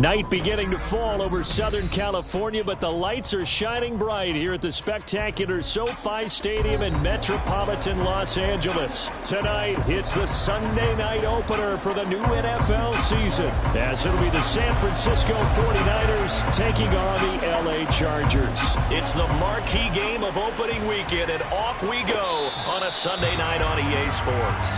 Night beginning to fall over Southern California, but the lights are shining bright here at the spectacular SoFi Stadium in metropolitan Los Angeles. Tonight, it's the Sunday night opener for the new NFL season, as it'll be the San Francisco 49ers taking on the LA Chargers. It's the marquee game of opening weekend, and off we go on a Sunday night on EA Sports.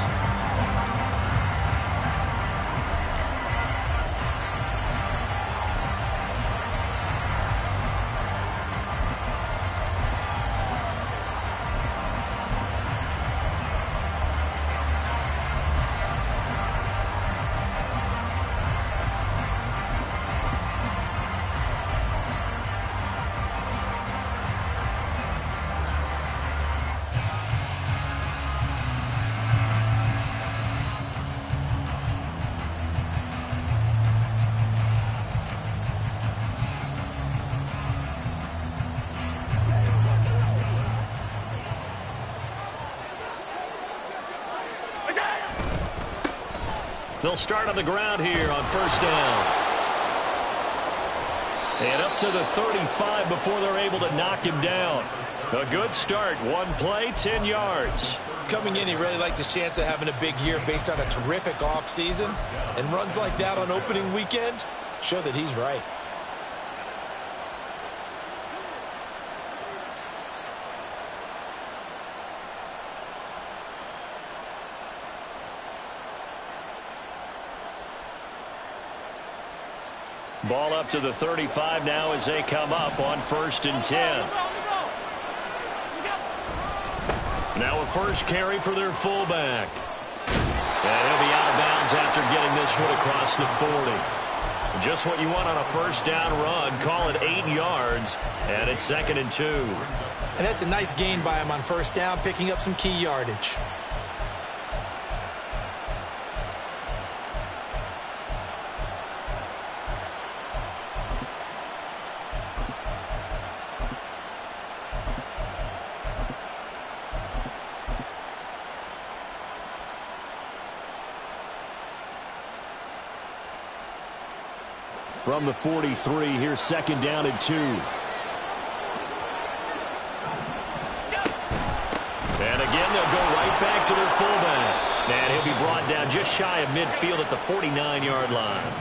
They'll start on the ground here on first down. And up to the 35 before they're able to knock him down. A good start. One play, 10 yards. Coming in, he really liked his chance of having a big year based on a terrific offseason. And runs like that on opening weekend show that he's right. Ball up to the 35 now as they come up on first and 10. Now a first carry for their fullback. And he'll be out of bounds after getting this one across the 40. Just what you want on a first down run. Call it 8 yards, and it's 2nd and 2. And that's a nice gain by him on first down, picking up some key yardage. From the 43, here's 2nd down and 2. And again, they'll go right back to their fullback. And he'll be brought down just shy of midfield at the 49-yard line.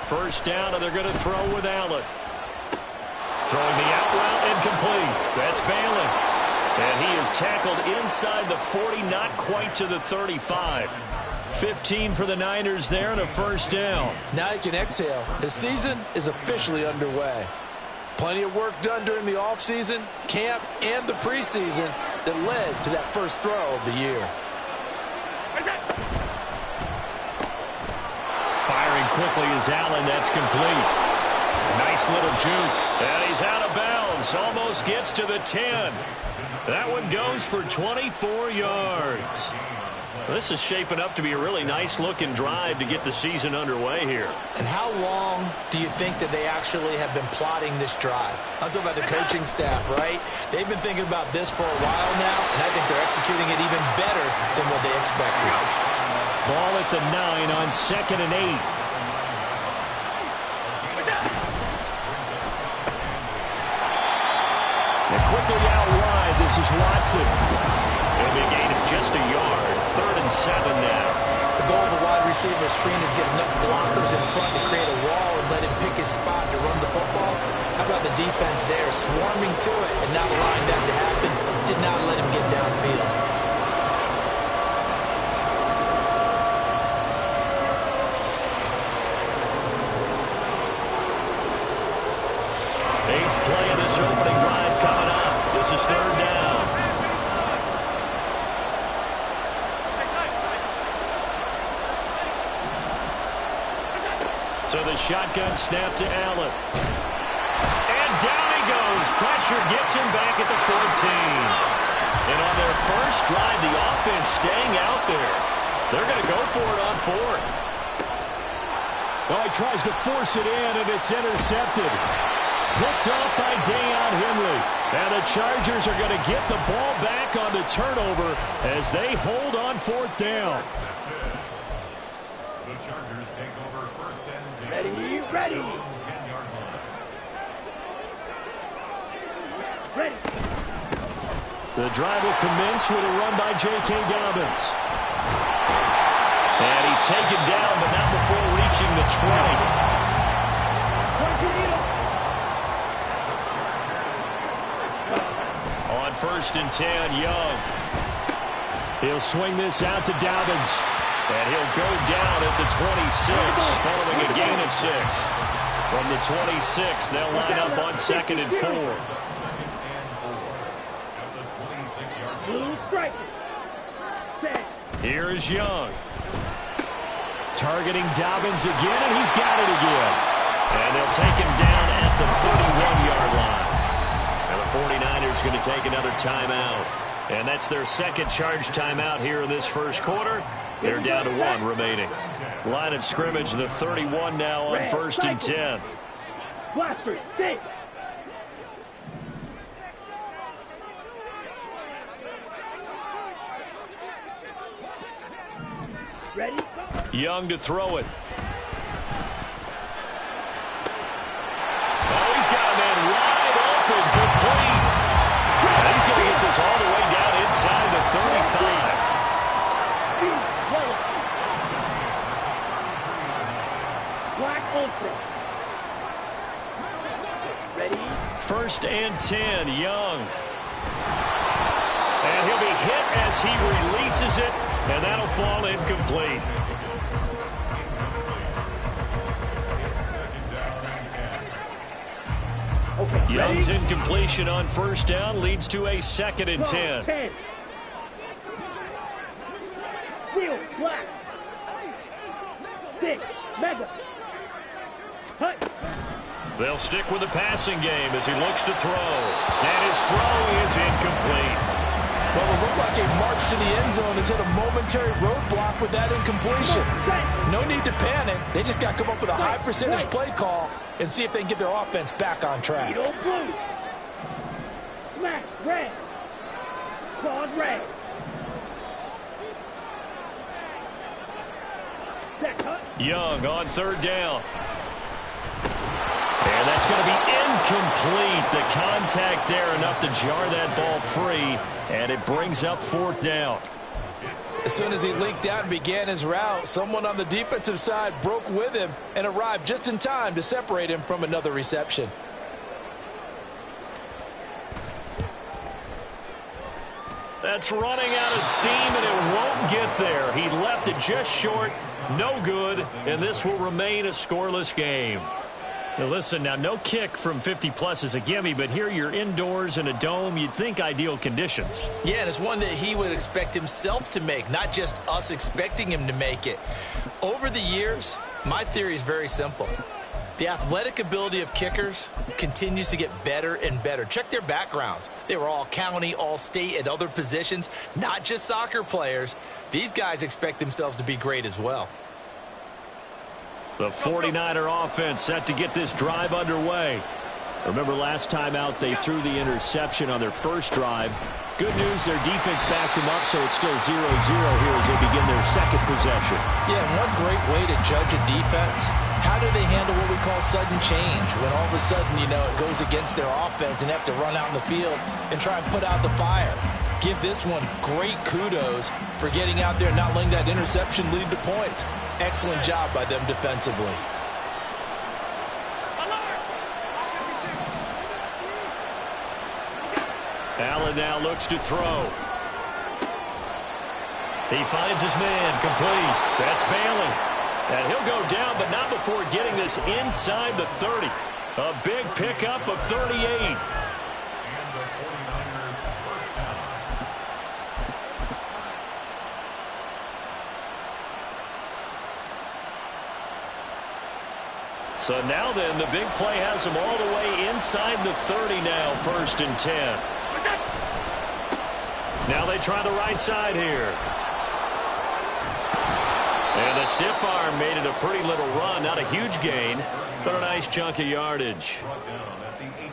First down, and they're going to throw with Allen. Throwing the out route incomplete. That's Bailey. And he is tackled inside the 40, not quite to the 35. 15 for the Niners there and a first down. Now you can exhale. The season is officially underway. Plenty of work done during the offseason, camp, and the preseason that led to that first throw of the year. Firing quickly is Allen. That's complete. Nice little juke. And he's out of bounds. Almost gets to the 10. That one goes for 24 yards. This is shaping up to be a really nice-looking drive to get the season underway here. And how long do you think that they actually have been plotting this drive? I'm talking about the coaching staff, right? They've been thinking about this for a while now, and I think they're executing it even better than what they expected. Ball at the 9 on 2nd and 8. And quickly out wide, this is Watson. It'll be a gain of just a yard. 3rd and 7 now. The goal of a wide receiver screen is get enough blockers in front to create a wall and let him pick his spot to run the football. How about the defense there, swarming to it and not allowing that to happen? Did not let him get downfield. Eighth play of this opening drive coming up. This is 3rd down. So the shotgun snap to Allen. And down he goes. Pressure gets him back at the 14. And on their first drive, the offense staying out there. They're going to go for it on 4th. Well, he tries to force it in, and it's intercepted. picked off by Deion Henley. And the Chargers are going to get the ball back on the turnover as they hold on fourth down. The Chargers take over first and 10. Ready. Ready. The drive will commence with a run by J.K. Dobbins. And he's taken down, but not before reaching the 20. On first and 10, Young. He'll swing this out to Dobbins. And he'll go down at the 26, following a gain of 6. From the 26, they'll line up on 2nd and 4. Here is Young. Targeting Dobbins again, and he's got it again. And they'll take him down at the 31-yard line. And the 49ers going to take another timeout. And that's their second charge timeout here in this first quarter. They're down to 1 remaining. Line of scrimmage, the 31 now on first and 10. Blackford, 6. Ready? Young to throw it. Oh, he's got a man wide open, complete. And he's going to get this all the way down inside the 35. Black Ultra. Ready? First and 10, Young. And he'll be hit as he releases it, and that'll fall incomplete. Okay, Young's ready? incompletion on first down leads to a 2nd and 10. 10. Steel, black. 6, mega. Hut. They'll stick with the passing game as he looks to throw. And his throw is incomplete. Well, it looked like a march to the end zone has hit a momentary roadblock with that incompletion. No need to panic. They just got to come up with a high percentage play call and see if they can get their offense back on track. Beetle blue. Smash red. Claws red. Set cut. Young on third down. And that's going to be incomplete. The contact there enough to jar that ball free, and it brings up fourth down. As soon as he leaked out and began his route, someone on the defensive side broke with him and arrived just in time to separate him from another reception. That's running out of steam, and it won't get there. He left it just short, no good, and this will remain a scoreless game. Now listen, now no kick from 50-plus is a gimme, but here you're indoors in a dome. You'd think ideal conditions. Yeah, and it's one that he would expect himself to make, not just us expecting him to make it. Over the years, my theory is very simple. The athletic ability of kickers continues to get better and better. Check their backgrounds. They were all county, all state, at other positions, not just soccer players. These guys expect themselves to be great as well. The 49er offense set to get this drive underway. Remember last time out they threw the interception on their first drive. Good news, their defense backed them up, so it's still 0-0 here as they begin their second possession. Yeah, one great way to judge a defense, how do they handle what we call sudden change? When all of a sudden, you know, it goes against their offense and they have to run out in the field and try and put out the fire. Give this one great kudos for getting out there and not letting that interception lead to points. Excellent job by them defensively. Allen now looks to throw. He finds his man, complete. That's Bailey. And he'll go down, but not before getting this inside the 30. A big pickup of 38. So now then, the big play has him all the way inside the 30 now, first and 10. Now they try the right side here. And the stiff arm made it a pretty little run. Not a huge gain, but a nice chunk of yardage.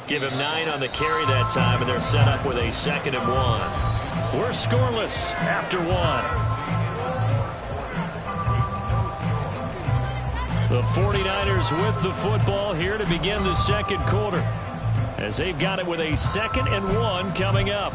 Give him 9 on the carry that time, and they're set up with a 2nd and 1. We're scoreless after 1. The 49ers with the football here to begin the 2nd quarter, as they've got it with a 2nd and 1 coming up.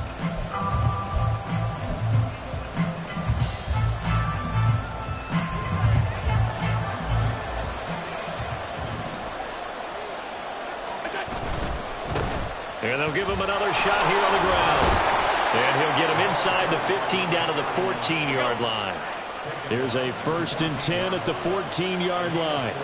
And they'll give him another shot here on the ground. And he'll get him inside the 15 down to the 14-yard line. Here's a 1st and 10 at the 14-yard line.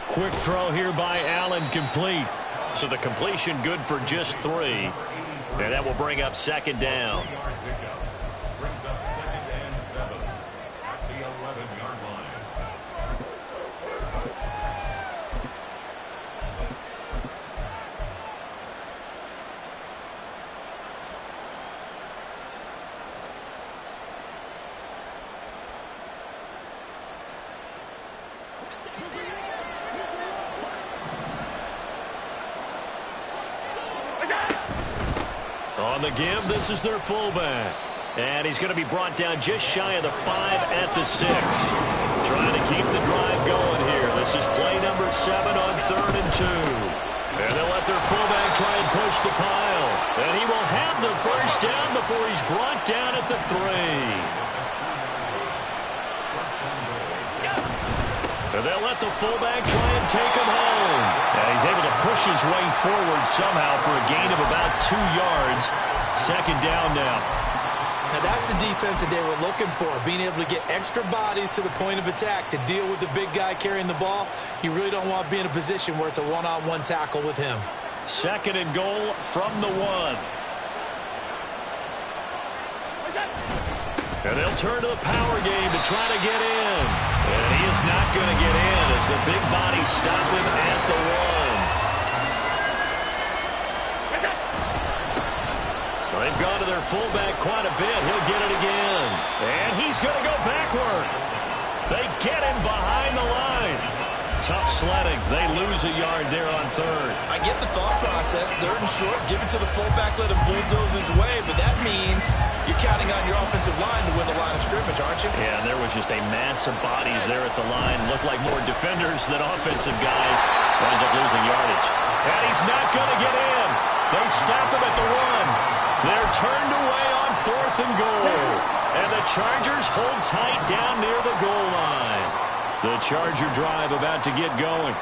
Quick throw here by Allen, complete. So the completion good for just 3. And that will bring up 2nd down. Brings up 2nd and 7 at the 11-yard line. On the give, this is their fullback. And he's going to be brought down just shy of the 5 at the 6. Trying to keep the drive going here. This is play number 7 on 3rd and 2. And they'll let their fullback try and push the pile. And he will have the 1st down before he's brought down at the 3. And they'll let the fullback try and take him home. And he's able to push his way forward somehow for a gain of about 2 yards. 2nd down now. Now that's the defense that they were looking for, being able to get extra bodies to the point of attack to deal with the big guy carrying the ball. You really don't want to be in a position where it's a one-on-one tackle with him. 2nd and goal from the 1. And they'll turn to the power game to try to get in. And he is not going to get in as the big bodies stop him at the 1. Well, they've gone to their fullback quite a bit. He'll get it again. And he's going to go backward. They get him behind the line. Tough sledding. They lose a yard there on 3rd. I get the thought process. 3rd and short, give it to the fullback, let him bulldoze his way. But that means you're counting on your offensive line to win the line of scrimmage, aren't you? Yeah, and there was just a mass of bodies there at the line. Looked like more defenders than offensive guys. Winds up losing yardage. And he's not going to get in. They stop him at the 1. They're turned away on 4th and goal. And the Chargers hold tight down near the goal line. The Charger drive about to get going.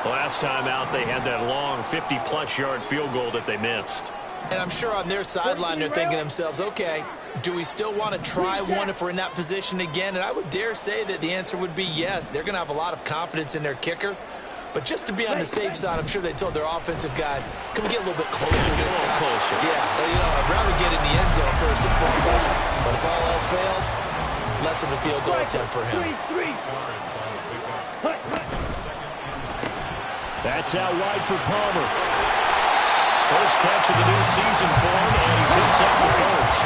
Last time out, they had that long 50-plus yard field goal that they missed. And I'm sure on their sideline they're thinking to themselves, okay, do we still want to try one if we're in that position again? And I would dare say that the answer would be yes. They're going to have a lot of confidence in their kicker. But just to be on the safe side, I'm sure they told their offensive guys, can we get a little bit closer this time? Closer. Yeah, well, I'd rather get in the end zone first and foremost. But if all else fails, less of a field goal attempt for him. That's out wide for Palmer. First catch of the new season for him, and he picks up the 1st.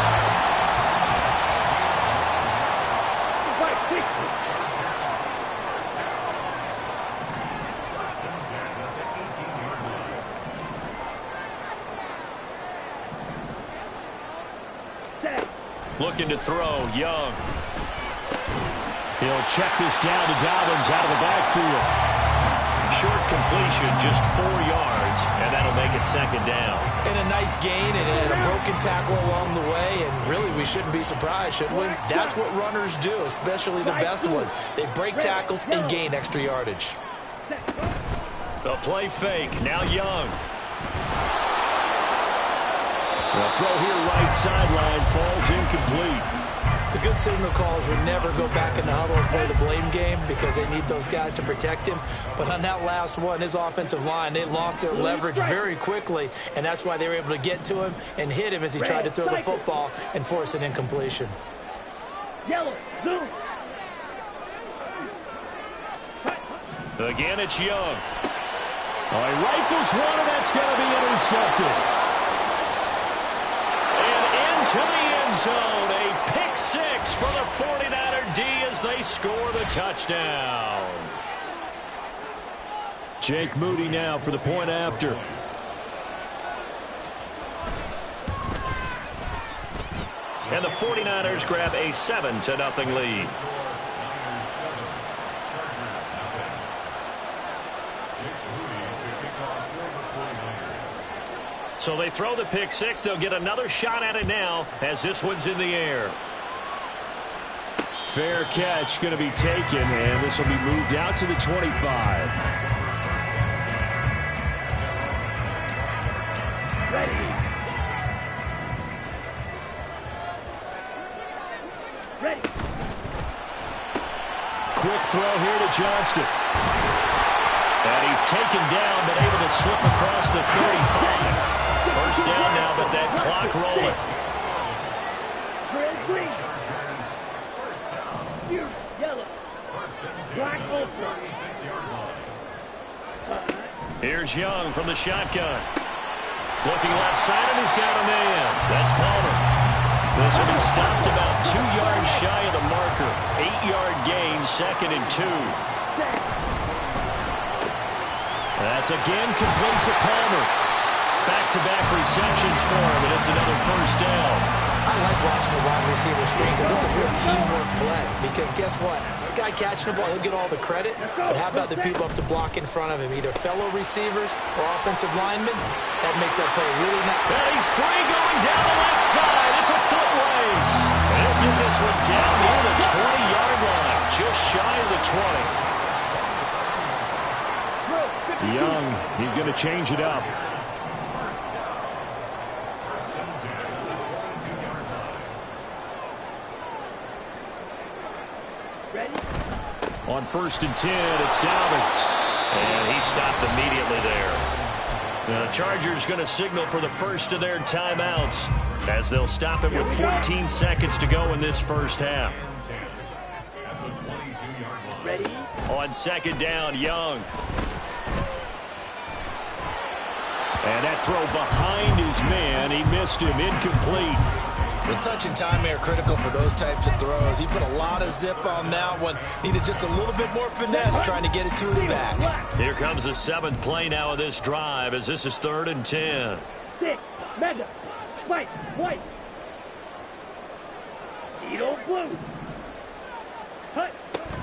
Looking to throw, Young. He'll check this down to Dobbins out of the backfield. Short completion, just 4 yards, and that'll make it 2nd down. And a nice gain and a broken tackle along the way, and really we shouldn't be surprised, should we? That's what runners do, especially the best ones. They break tackles and gain extra yardage. The play fake, now Young. The throw here right sideline falls incomplete. The good signal callers would never go back in the huddle and play the blame game because they need those guys to protect him. But on that last one, his offensive line, they lost their leverage very quickly, and that's why they were able to get to him and hit him as he tried to throw the football and force an incompletion. Yellow, blue. Again, it's Young. Oh, he rifles one, and that's going to be intercepted. And into the end zone. A pick six for the 49er D as they score the touchdown. Jake Moody now for the point after. And the 49ers grab a 7-0 lead. So they throw the pick six. They'll get another shot at it now as this one's in the air. Fair catch going to be taken, and this will be moved out to the 25. Ready. Ready. Quick throw here to Johnston. And he's taken down, but able to slip across the 35. First down now, but that clock rolling. Red, green. Blue, yellow. Black, ultra. Here's Young from the shotgun. Looking left side, and he's got a man. That's Palmer. This will be stopped about 2 yards shy of the marker. 8-yard gain, 2nd and 2. That's again complete to Palmer. Back-to-back receptions for him, and it's another first down. I like watching the wide receiver screen because it's a real teamwork play. Because guess what? The guy catching the ball, he'll get all the credit. But how about the people up to block in front of him, either fellow receivers or offensive linemen? That makes that play really nice. And he's free going down the left side. It's a foot race. And he'll get this one down near the 20-yard line, just shy of the 20. Young, he's going to change it up. On 1st and 10, it's Dobbins. And he stopped immediately there. The Chargers going to signal for the first of their timeouts as they'll stop it with 14 seconds to go in this first half. Ready. On 2nd down, Young. And that throw behind his man. He missed him. Incomplete. The touch and time are critical for those types of throws. He put a lot of zip on that one. Needed just a little bit more finesse trying to get it to his back. Here comes the 7th play now of this drive as this is 3rd and 10. 6, mega, white, white. Needle blue. Cut.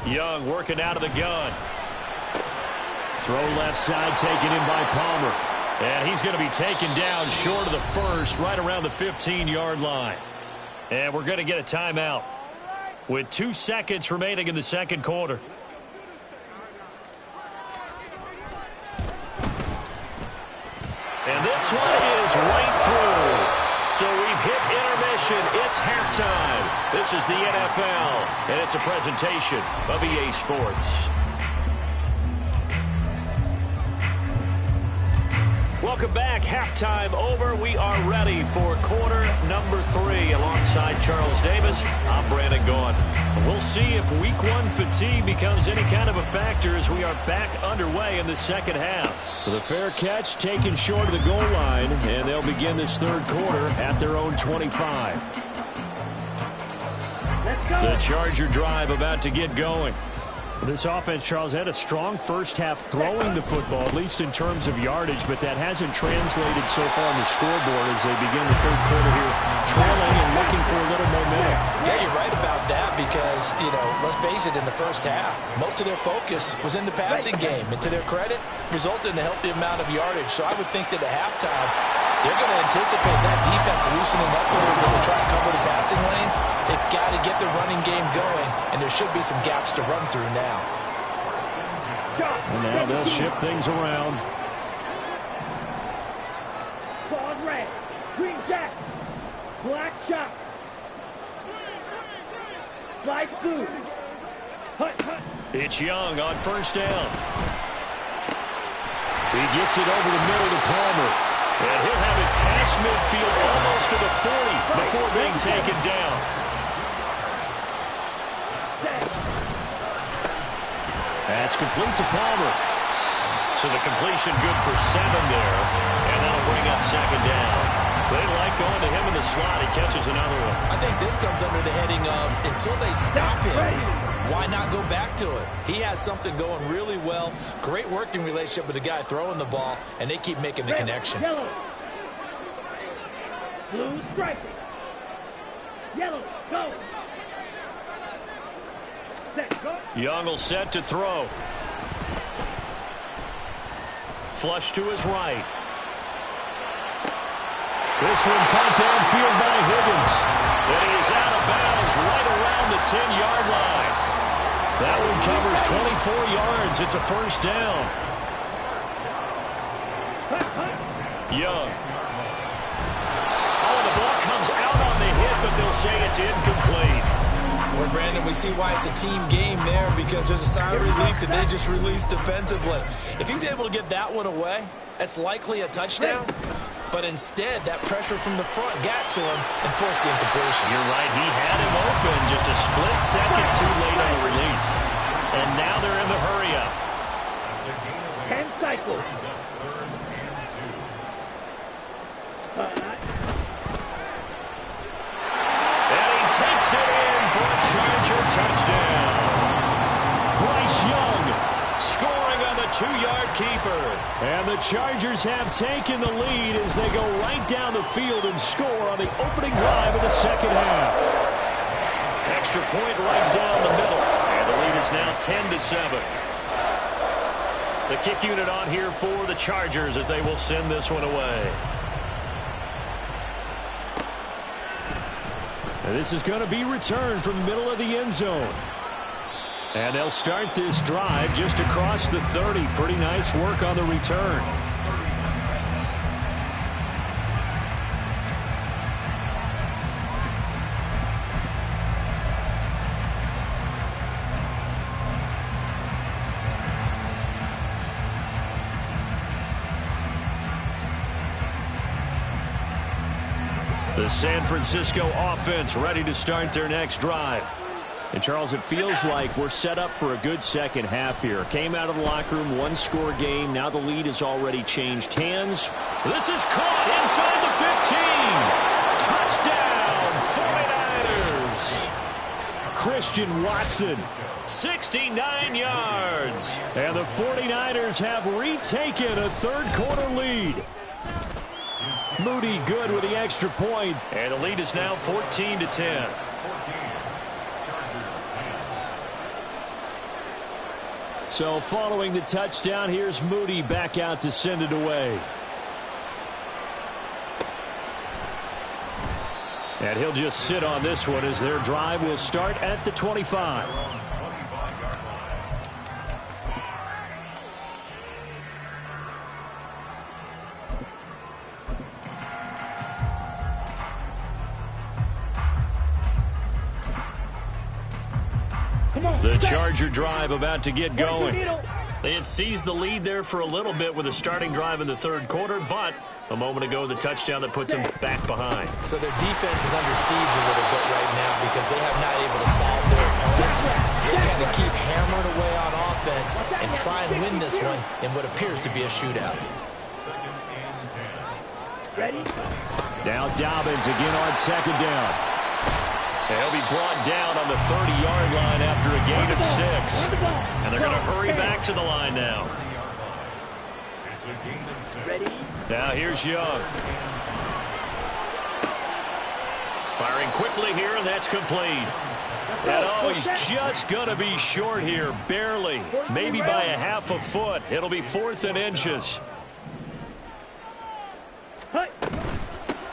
Young working out of the gun. Throw left side taken in by Palmer. And he's going to be taken down short of the first, right around the 15-yard line. And we're going to get a timeout with 2 seconds remaining in the second quarter. And this one is right through. So we've hit intermission. It's halftime. This is the NFL, and it's a presentation of EA Sports. Welcome back. Halftime over. We are ready for quarter number 3. Alongside Charles Davis, I'm Brandon Gaughan. We'll see if week 1 fatigue becomes any kind of a factor as we are back underway in the second half. The fair catch taken short of the goal line, and they'll begin this third quarter at their own 25. Let's go. The Charger drive about to get going. This offense, Charles, had a strong first half throwing the football, at least in terms of yardage, but that hasn't translated so far on the scoreboard as they begin the third quarter here, trailing and looking for a little momentum. Yeah, you're right about that because, let's face it, in the first half, most of their focus was in the passing game. And to their credit, resulted in a healthy amount of yardage. So I would think that at halftime, they're going to anticipate that defense loosening up a little bit to try and cover the passing lanes. They've got to get the running game going, and there should be some gaps to run through now. And now they'll shift things around. Ball red, green jack, black shot. Light blue. Hut, hut. It's Young on first down. He gets it over the middle to Palmer. And he'll have it past midfield almost to the 40 before being taken down. That's complete to Palmer. So the completion good for 7 there. And that'll bring up second down. They like going to him in the slot. He catches another one. I think this comes under the heading of until they stop him, why not go back to it? He has something going really well. Great working relationship with the guy throwing the ball, and they keep making the connection. Yellow. Blue striker. Yellow, go. Set, go. Young will set to throw. Flush to his right. This one caught downfield by Higgins. And he is out of bounds right around the 10-yard line. That one covers 24 yards. It's a first down. Young. Oh, the ball comes out on the hit, but they'll say it's incomplete. Well, Brandon, we see why it's a team game there, because there's a sigh of relief that they just released defensively. If he's able to get that one away, that's likely a touchdown. But instead, that pressure from the front got to him and forced the incompletion. You're right. He had him open just a split second too late on the release. And now they're in the hurry-up. 10 cycles. And he takes it in for a Charger touchdown. Bryce Young scoring on the 2-yard keeper. And the Chargers have taken the lead as they go right down the field and score on the opening drive of the second half. Extra point right down the middle. And the lead is now 10-7. The kick unit on here for the Chargers as they will send this one away. And this is going to be returned from the middle of the end zone. And they'll start this drive just across the 30. Pretty nice work on the return. The San Francisco offense ready to start their next drive. And, Charles, it feels like we're set up for a good second half here. Came out of the locker room, one-score game. Now the lead has already changed hands. This is caught inside the 15. Touchdown, 49ers. Christian Watson, 69 yards. And the 49ers have retaken a third-quarter lead. Moody good with the extra point. And the lead is now 14-10. So following the touchdown, here's Moody back out to send it away. And he'll just sit on this one as their drive will start at the 25. The Charger drive about to get going. They had seized the lead there for a little bit with a starting drive in the third quarter, but a moment ago the touchdown that puts them back behind. So their defense is under siege a little bit right now because they have not able to solve their opponents. They kind of keep hammering away on offense and try and win this one in what appears to be a shootout. Now Dobbins again on second down. And he'll be brought down on the 30-yard line after a gain of 6. And they're going to hurry back to the line now. Now here's Young. Firing quickly here, and that's complete. And oh, he's just going to be short here, barely. Maybe by a half a foot. It'll be 4th and inches.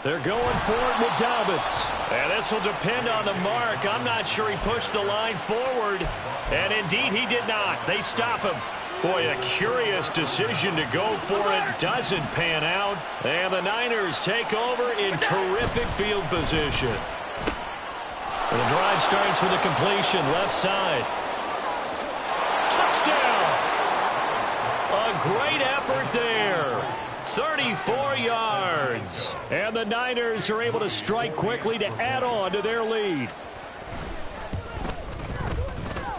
They're going for it with Dobbins. And this will depend on the mark. I'm not sure he pushed the line forward. And indeed, he did not. They stop him. Boy, a curious decision to go for it. Doesn't pan out. And the Niners take over in terrific field position. And the drive starts with a completion left side. Touchdown! A great effort there. 34 yards. And the Niners are able to strike quickly to add on to their lead.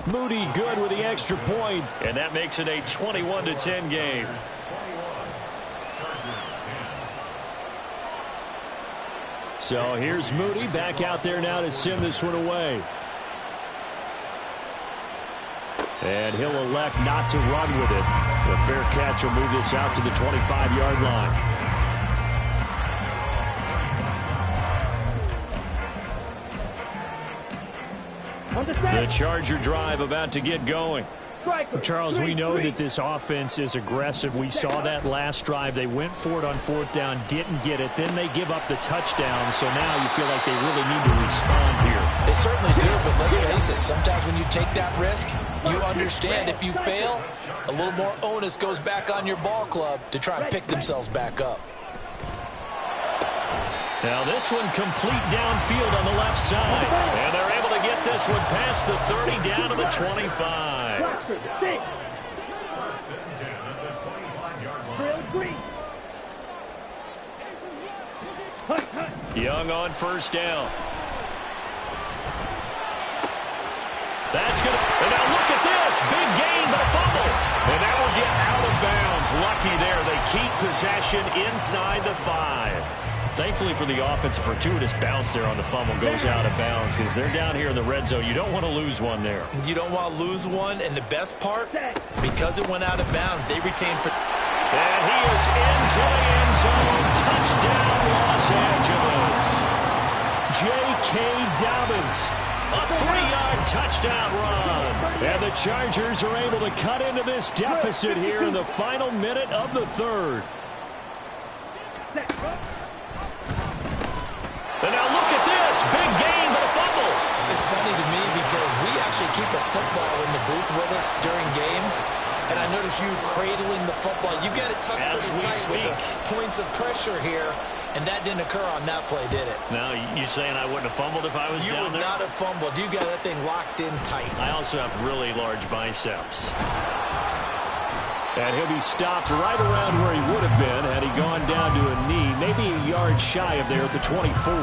Moody good with the extra point. And that makes it a 21-10 game. So here's Moody back out there now to send this one away. And he'll elect not to run with it. The fair catch will move this out to the 25-yard line. The Charger drive about to get going. Charles, we know that this offense is aggressive. We saw that last drive. They went for it on fourth down, didn't get it. Then they give up the touchdown. So now you feel like they really need to respond here. They certainly do, but let's face it. Sometimes when you take that risk, you understand if you fail, a little more onus goes back on your ball club to try and pick themselves back up. Now this one complete downfield on the left side. And they're able to get this one past the 30 down to the 25. Young on first down. That's good. And now look at this. Big gain, but a fumble. And that will get out of bounds. Lucky there. They keep possession inside the 5. Thankfully for the offense, a fortuitous bounce there on the fumble goes out of bounds because they're down here in the red zone. You don't want to lose one there. You don't want to lose one, and the best part, because it went out of bounds, they retain. And he is into the end zone. Touchdown, Los Angeles. J.K. Dobbins, a 3-yard touchdown run. And the Chargers are able to cut into this deficit here in the final minute of the third. And now look at this. Big gain, but a fumble. It's funny to me because we actually keep a football in the booth with us during games. And I notice you cradling the football. You got it tucked pretty tight with the points of pressure here. And that didn't occur on that play, did it? No, you saying I wouldn't have fumbled if I was down there? You would not have fumbled. You got that thing locked in tight. I also have really large biceps. And he'll be stopped right around where he would have been had he gone down to a knee, maybe a yard shy of there at the 24.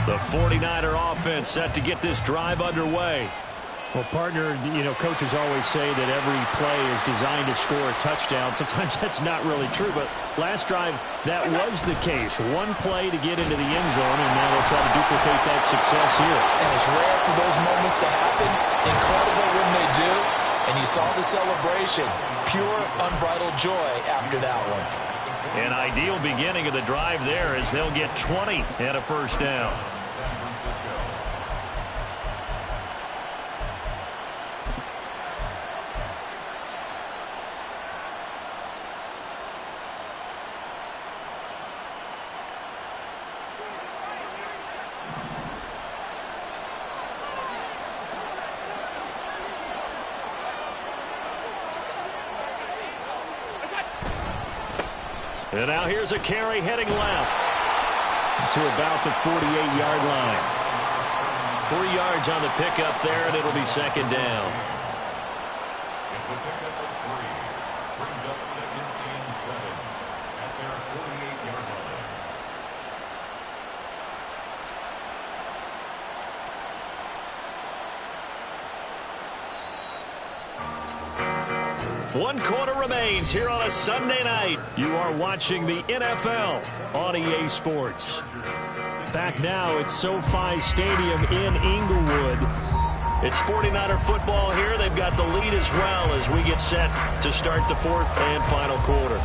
The 49er offense set to get this drive underway. Well, partner, coaches always say that every play is designed to score a touchdown. Sometimes that's not really true, but last drive, that was the case. One play to get into the end zone, and now they'll try to duplicate that success here. And it's rare for those moments to happen. Incredible when they do. And you saw the celebration. Pure, unbridled joy after that one. An ideal beginning of the drive there as they'll get 20 and a first down. And now here's a carry heading left to about the 48-yard line. 3 yards on the pickup there, and it'll be second down. It's a pickup of 3. Brings up 2nd and 7 at their 48-yard line. One quarter remains here on a Sunday night. You are watching the NFL on EA Sports. Back now at SoFi Stadium in Inglewood. It's 49er football here. They've got the lead as well as we get set to start the fourth and final quarter.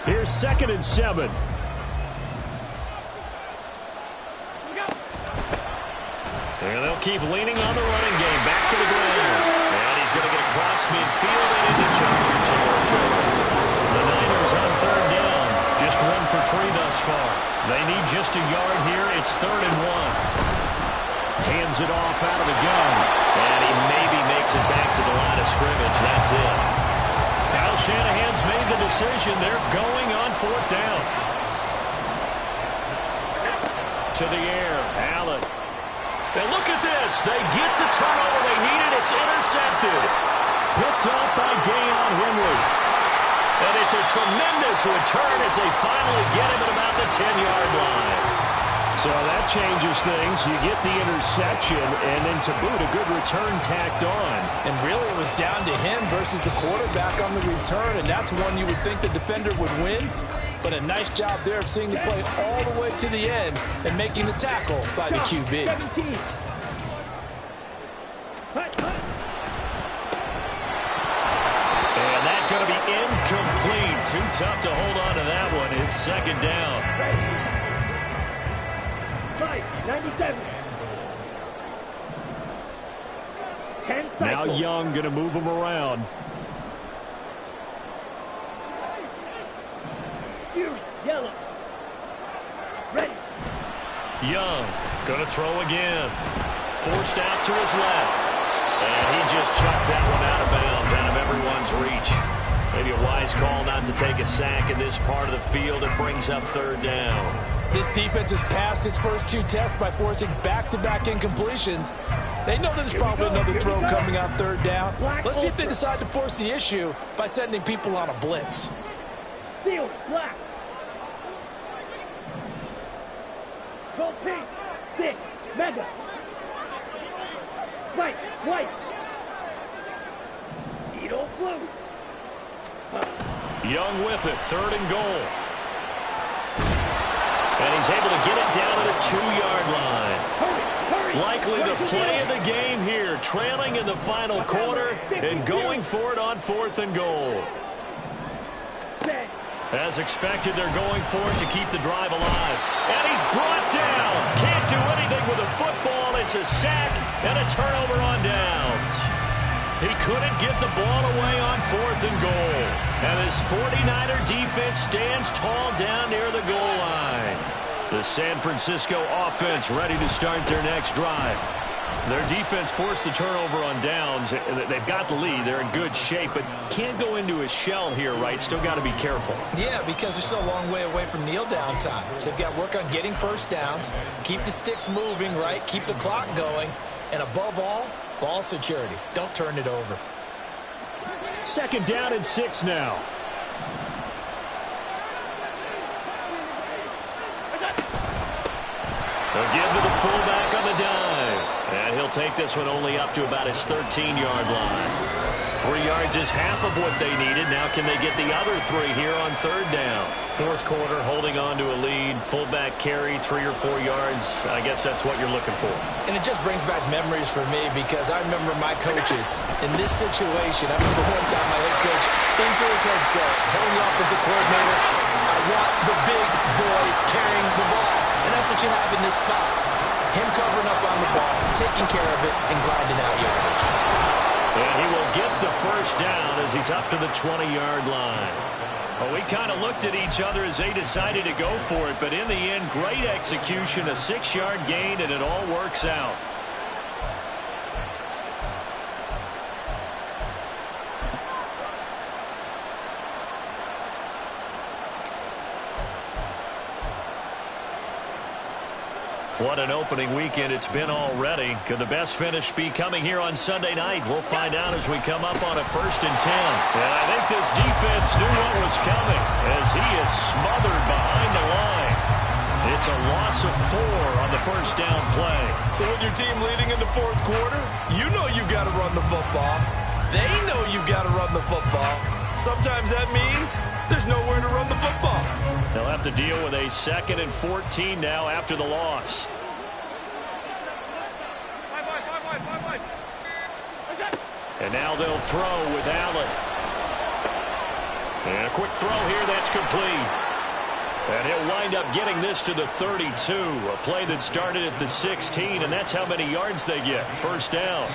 Here's 2nd and 7. And they'll keep leaning on the running game. Back to the ground. And he's going to get across midfield and into Charger territory. The Niners on 3rd down. Just 1 for 3 thus far. They need just a yard here. It's 3rd and 1. Hands it off out of the gun. And he maybe makes it back to the line of scrimmage. That's it. Kyle Shanahan's made the decision. They're going on fourth down. To the air, Allen. And look at this. They get the turnover they needed. It's intercepted. Picked up by Deion Henry. And it's a tremendous return as they finally get him at about the 10-yard line. So that changes things. You get the interception, and then to boot, a good return tacked on. And really, it was down to him versus the quarterback on the return, and that's one you would think the defender would win. But a nice job there of seeing the play all the way to the end and making the tackle by the QB. 17. And that's going to be incomplete. Too tough to hold on to that one. It's second down. 97. 10 cycles. Now Young going to move him around. Fury, yellow. Ready. Young going to throw again. Forced out to his left. And he just chucked that one out of bounds, out of everyone's reach. Maybe a wise call not to take a sack in this part of the field. It brings up third down. This defense has passed its first two tests by forcing back-to-back incompletions. They know there's probably another throw coming on third down. Let's see if they decide to force the issue by sending people on a blitz. Steel, black. Gold pink. 6. Mega. White. Edo blue. Young with it. Third and goal. And he's able to get it down to the 2-yard line. Likely the play of the game here. Trailing in the final quarter and going for it on fourth and goal. As expected, they're going for it to keep the drive alive. And he's brought down. Can't do anything with a football. It's a sack and a turnover on downs. He couldn't get the ball away on fourth and goal. And his 49er defense stands tall down near the goal line. The San Francisco offense ready to start their next drive. Their defense forced the turnover on downs. They've got the lead. They're in good shape, but can't go into a shell here, right? Still got to be careful. Yeah, because they're still a long way away from kneel down time. So they've got to work on getting first downs, keep the sticks moving, right? Keep the clock going. And above all, ball security. Don't turn it over. Second down and 6 now. They'll give to the fullback on the dive. And he'll take this one only up to about his 13-yard line. 3 yards is half of what they needed. Now can they get the other 3 here on third down? Fourth quarter, holding on to a lead. Fullback carry, 3 or 4 yards. I guess that's what you're looking for. And it just brings back memories for me because I remember my coaches in this situation. I remember one time my head coach into his headset telling the offensive coordinator, I want the big boy carrying the ball. And that's what you have in this spot. Him covering up on the ball, taking care of it, and grinding out yardage. And he will get the first down as he's up to the 20-yard line. Well, we kind of looked at each other as they decided to go for it, but in the end, great execution, a 6-yard gain, and it all works out. What an opening weekend it's been already. Could the best finish be coming here on Sunday night? We'll find out as we come up on a 1st and 10. And I think this defense knew what was coming as he is smothered behind the line. It's a loss of 4 on the first down play. So with your team leading in the fourth quarter, you know you've got to run the football. They know you've got to run the football. Sometimes that means there's nowhere to run the football. They'll have to deal with a 2nd and 14 now after the loss. And now they'll throw with Allen. And a quick throw here, that's complete. And he'll wind up getting this to the 32. A play that started at the 16, and that's how many yards they get. First down.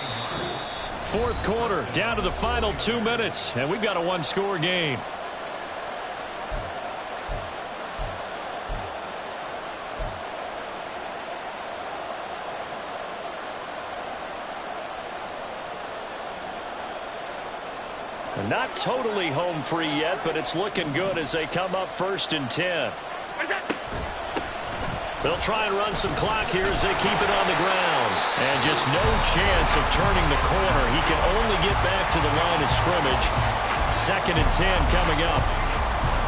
Fourth quarter, down to the final 2 minutes, and we've got a 1-score game. Not totally home free yet, but it's looking good as they come up 1st and 10. They'll try and run some clock here as they keep it on the ground. And just no chance of turning the corner. He can only get back to the line of scrimmage. 2nd and 10 coming up.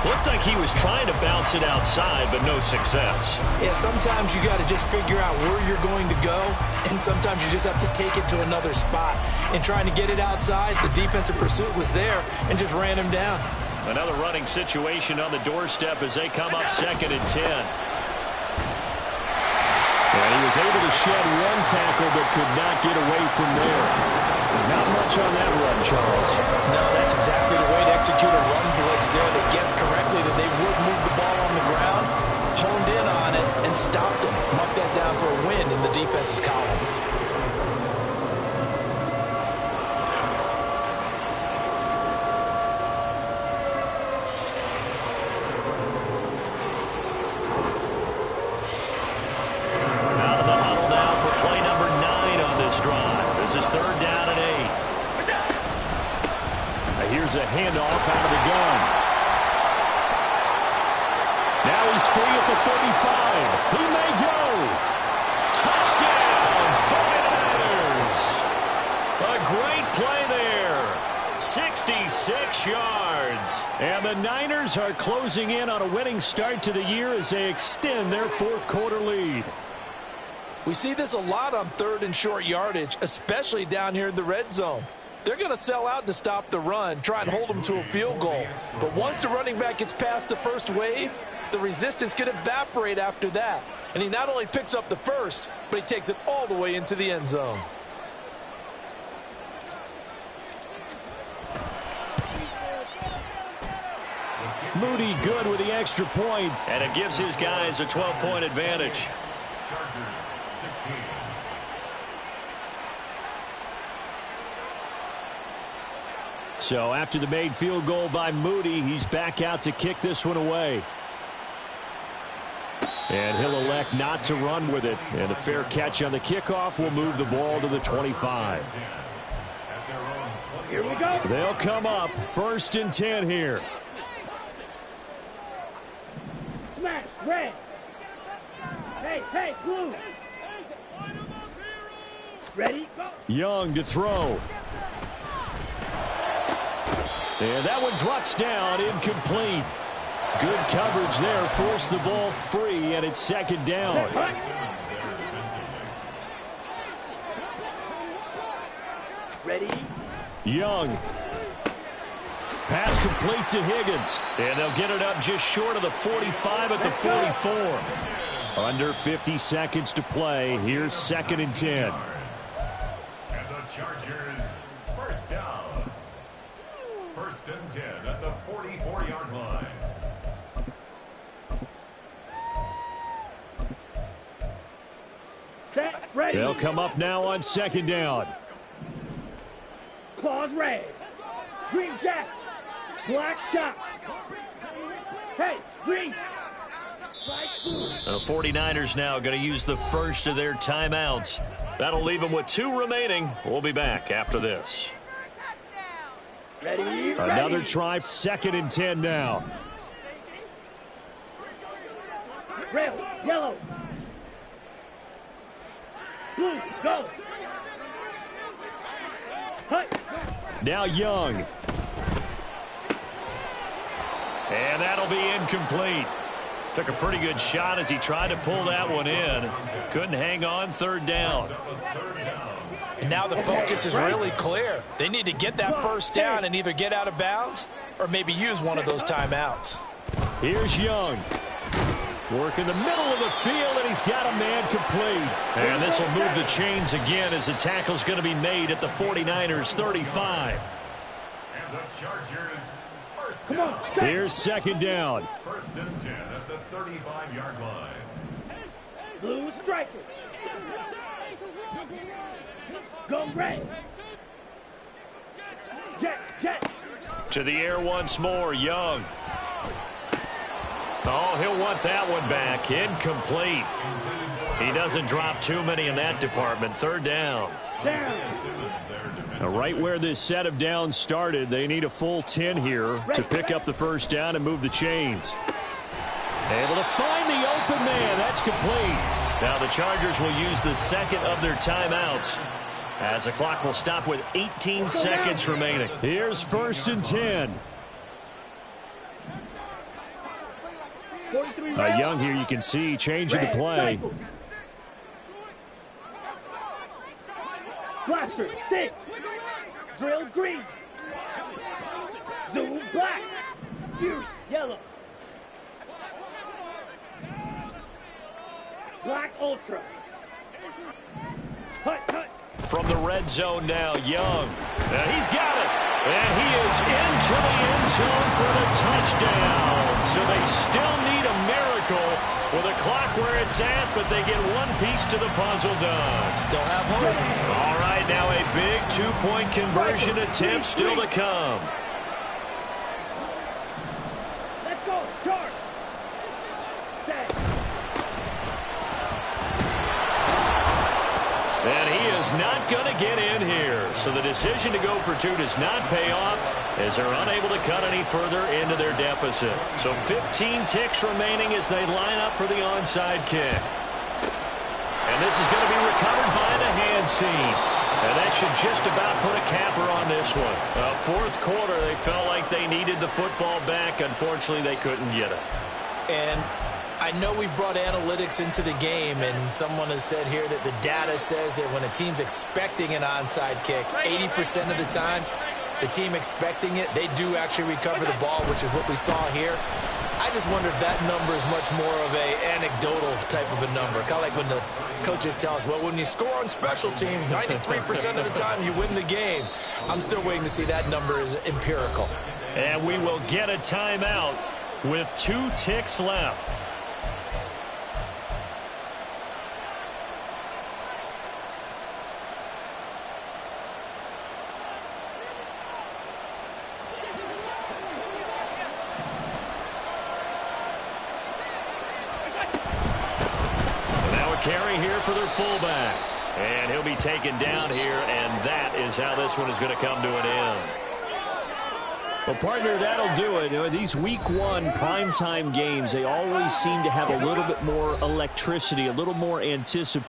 Looked like he was trying to bounce it outside, but no success. Yeah, sometimes you got to just figure out where you're going to go, and sometimes you just have to take it to another spot. And trying to get it outside, the defensive pursuit was there and just ran him down. Another running situation on the doorstep as they come up 2nd and 10. And he was able to shed one tackle but could not get away from there. Not much on that run, Charles. No, that's exactly the way to execute a run blitz there. They guessed correctly that they would move the ball on the ground, honed in on it, and stopped him. Mark that down for a win in the defense's column. Here's a handoff out of the gun. Now he's free at the 35. He may go. Touchdown, 49ers. A great play there. 66 yards. And the Niners are closing in on a winning start to the year as they extend their 4th quarter lead. We see this a lot on 3rd and short yardage, especially down here in the red zone. They're going to sell out to stop the run, try and hold them to a field goal. But once the running back gets past the first wave, the resistance can evaporate after that. And he not only picks up the first, but he takes it all the way into the end zone. Moody good with the extra point, and it gives his guys a 12-point advantage. Chargers 16. So after the made field goal by Moody, he's back out to kick this one away. And he'll elect not to run with it. And a fair catch on the kickoff will move the ball to the 25. Here we go. They'll come up 1st and 10 here. Smash, red. Hey, blue. Ready, go. Young to throw. And that one drops down, incomplete. Good coverage there, forced the ball free, and it's 2nd down. Ready. Young. Pass complete to Higgins. And they'll get it up just short of the 45 at the 44. Under 50 seconds to play. Here's 2nd and 10. And the Chargers, first down. 1st and 10 at the 44-yard line. Set, ready. They'll come up now on 2nd down. Claws red. Green jack. Black shot. Hey, green. The 49ers now going to use the first of their timeouts. That'll leave them with 2 remaining. We'll be back after this. Ready. Another try, 2nd and 10 now. Red, yellow. Blue, go. Hut. Now Young. And that'll be incomplete. Took a pretty good shot as he tried to pull that one in. Couldn't hang on, 3rd down. And now the focus is really clear. They need to get that first down and either get out of bounds or maybe use one of those timeouts. Here's Young. Work in the middle of the field, and he's got a man complete. And this will move the chains again as the tackle's going to be made at the 49ers' 35. And the Chargers, first Come down. on. Here's 2nd down. 1st and 10 at the 35-yard line. Blue striker. Go red. Jet. To the air once more, Young. Oh, he'll want that one back. Incomplete. He doesn't drop too many in that department. Third down. Now, right where this set of downs started, they need a full 10 here to pick up the first down and move the chains. Able to find the open man. That's complete. Now the Chargers will use the second of their timeouts as the clock will stop with 18 seconds remaining. Here's 1st and 10. Young here, you can see changing the play. Blaster, 6. Drill, green. Zoom, black. Fuse, yellow. Black, ultra. Hut, hut. From the red zone now, Young. He's got it. And he is into the end zone for the touchdown. So they still need a miracle with a clock where it's at, but they get one piece to the puzzle done. Still have hope. All right, now a big two-point conversion attempt still to come. Let's go, charge. Set. And he is not going to get in here. So the decision to go for 2 does not pay off as they're unable to cut any further into their deficit. So 15 ticks remaining as they line up for the onside kick. And this is going to be recovered by the hands team. And that should just about put a capper on this one. Fourth quarter, they felt like they needed the football back. Unfortunately, they couldn't get it. And I know we brought analytics into the game, and someone has said here that the data says that when a team's expecting an onside kick, 80% of the time, the team expecting it, they do actually recover the ball, which is what we saw here. I just wonder if that number is much more of a anecdotal type of a number. Kind of like when the coaches tell us, well, when you score on special teams, 93% of the time you win the game. I'm still waiting to see that number is empirical. And we will get a timeout with 2 ticks left. Carry here for their fullback. And he'll be taken down here, and that is how this one is going to come to an end. Well, partner, that'll do it. You know, these week 1 primetime games, they always seem to have a little bit more electricity, a little more anticipation.